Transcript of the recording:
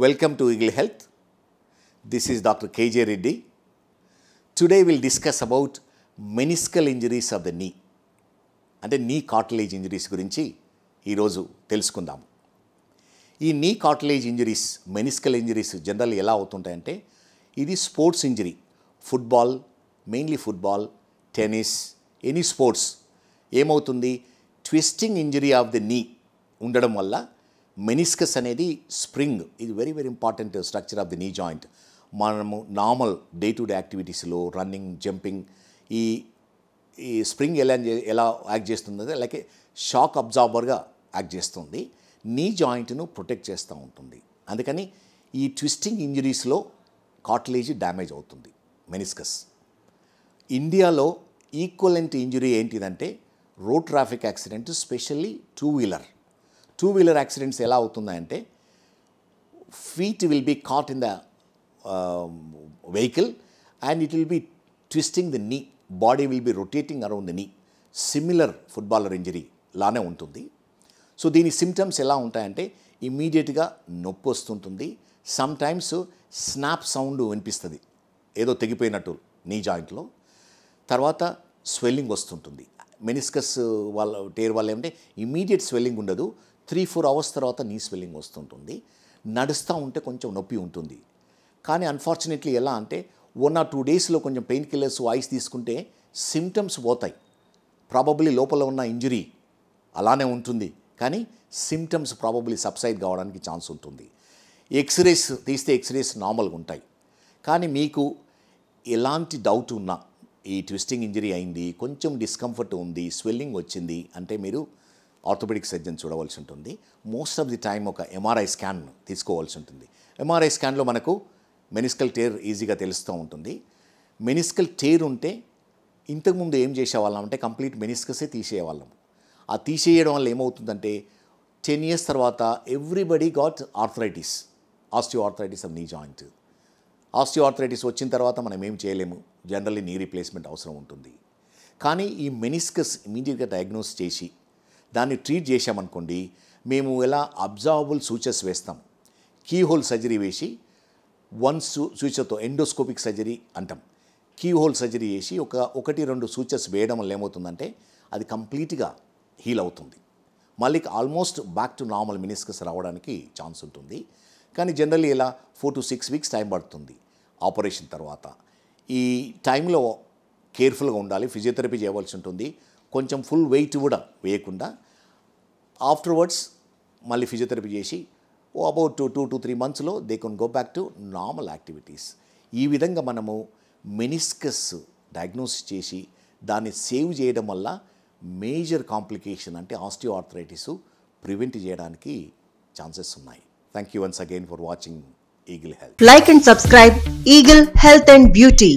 Welcome to Eagle Health. This is Dr. KJ Reddy. Today we'll discuss about meniscal injuries of the knee. అంటే నీ cartilage injuries గురించి ఈరోజు తెలుసుకుందాము. ఈ నీ cartilage injuries, meniscal injuries general ఎలా అవుతుంటాయంటే ఇది sports injury. Football, mainly football, tennis, any sports ఏమవుతుంది, ట్విస్టింగ్ ఇంజరీ ఆఫ్ ది నీ ఉండడం వల్ల మెనిస్కస్ అనేది స్ప్రింగ్, ఇది very important structure of the knee joint. మనము నార్మల్ డే టు డే యాక్టివిటీస్లో రన్నింగ్, జంపింగ్, ఈ స్ప్రింగ్ ఎలా యాక్ట్ చేస్తుంది, లైక్ షాక్ అబ్జార్బర్గా యాక్ట్ చేస్తుంది, నీ జాయింట్ను ప్రొటెక్ట్ చేస్తూ ఉంటుంది. అందుకని ఈ ట్విస్టింగ్ ఇంజరీస్లో కార్టిలేజ్ డ్యామేజ్ అవుతుంది, మెనిస్కస్. ఇండియాలో ఈక్వలెంట్ ఇంజరీ ఏంటిదంటే road traffic accident, specially two wheeler accidents ఎలా అవుతుందంటే feet will be caught in the vehicle and it will be twisting the knee, body will be rotating around the knee. Similar footballer injury లానే ఉంటుంది. So దీని symptoms ఎలా ఉంటాయంటే ఇమ్మీడియట్గా నొప్పి వస్తుంటుంది, సమ్ టైమ్స్ స్నాప్ సౌండ్ వినిపిస్తుంది, ఏదో తెగిపోయినట్టు నీ జాయింట్లో. తర్వాత స్వెల్లింగ్ వస్తుంటుంది. మెనిస్కస్ టేర్ వల్ల ఏమంటే ఇమ్మీడియట్ స్వెల్లింగ్ ఉండదు, 3-4 అవర్స్ తర్వాత నీ స్వెల్లింగ్ వస్తుంటుంది. నడుస్తూ ఉంటే కొంచెం నొప్పి ఉంటుంది. కానీ అన్ఫార్చునేట్లీ ఎలా అంటే 1 or 2 డేస్లో కొంచెం పెయిన్ కిల్లర్స్, ఐస్ తీసుకుంటే సిమ్టమ్స్ పోతాయి. ప్రాబబ్లీ లోపల ఉన్న ఇంజరీ అలానే ఉంటుంది, కానీ సిమ్టమ్స్ ప్రాబబ్లీ సబ్సైడ్ కావడానికి ఛాన్స్ ఉంటుంది. ఎక్స్రేస్ తీస్తే ఎక్స్రేస్ నార్మల్గా ఉంటాయి. కానీ మీకు ఎలాంటి డౌట్ ఉన్నా, ఈ ట్విస్టింగ్ ఇంజరీ అయింది, కొంచెం డిస్కంఫర్ట్ ఉంది, స్వెల్లింగ్ వచ్చింది అంటే మీరు ఆర్థోపెడిక్ సర్జన్ చూడవలసి ఉంటుంది. మోస్ట్ ఆఫ్ ది టైం ఒక ఎంఆర్ఐ స్కాన్ తీసుకోవాల్సి ఉంటుంది. ఎంఆర్ఐ స్కాన్లో మనకు మెనిస్కల్ టేర్ ఈజీగా తెలుస్తూ ఉంటుంది. మెనిస్కల్ టేర్ ఉంటే ఇంతకుముందు ఏం చేసేవాళ్ళం అంటే కంప్లీట్ మెనిస్కసే తీసేయవాళ్ళం. ఆ తీసేయడం వల్ల ఏమవుతుందంటే 10 years తర్వాత everybody got arthritis, osteoarthritis of knee joint. Osteoarthritis వచ్చిన తర్వాత మనం ఏం చేయలేము, జనరల్లీ నీ రీప్లేస్మెంట్ అవసరం ఉంటుంది. కానీ ఈ మెనిస్కస్ ఇమీడియట్గా డయాగ్నోస్ చేసి దాన్ని ట్రీట్ చేసామనుకోండి, మేము ఎలా అబ్జార్బుల్ సూచర్స్ వేస్తాం, కీ హోల్ సర్జరీ వేసి 1 సూచర్తో ఎండోస్కోపిక్ సర్జరీ అంటాం. కీ హోల్ సర్జరీ చేసి 1-2 సూచర్స్ వేయడం వల్ల ఏమవుతుందంటే అది కంప్లీట్గా హీల్ అవుతుంది. మళ్ళీ almost back to normal meniscus రావడానికి ఛాన్స్ ఉంటుంది. కానీ జనరల్లీ ఇలా 4 to 6 weeks టైం పడుతుంది ఆపరేషన్ తర్వాత. ఈ టైంలో కేర్ఫుల్గా ఉండాలి, ఫిజియోథెరపీ చేయవలసి ఉంటుంది. కొంచెం ఫుల్ వెయిట్ కూడా వేయకుండా ఆఫ్టర్వర్డ్స్ మళ్ళీ ఫిజియోథెరపీ చేసి అబౌట్ 2 to 3 monthsలో they can go back to normal activities. ఈ విధంగా మనము మెనిస్కస్ డయాగ్నోసిస్ చేసి దాన్ని సేవ్ చేయడం వల్ల మేజర్ కాంప్లికేషన్ అంటే ఆస్టియోఆర్థరైటిస్ ప్రివెంట్ చేయడానికి ఛాన్సెస్ ఉన్నాయి. Thank you once again for watching Eagle Health. Like and subscribe Eagle Health and Beauty.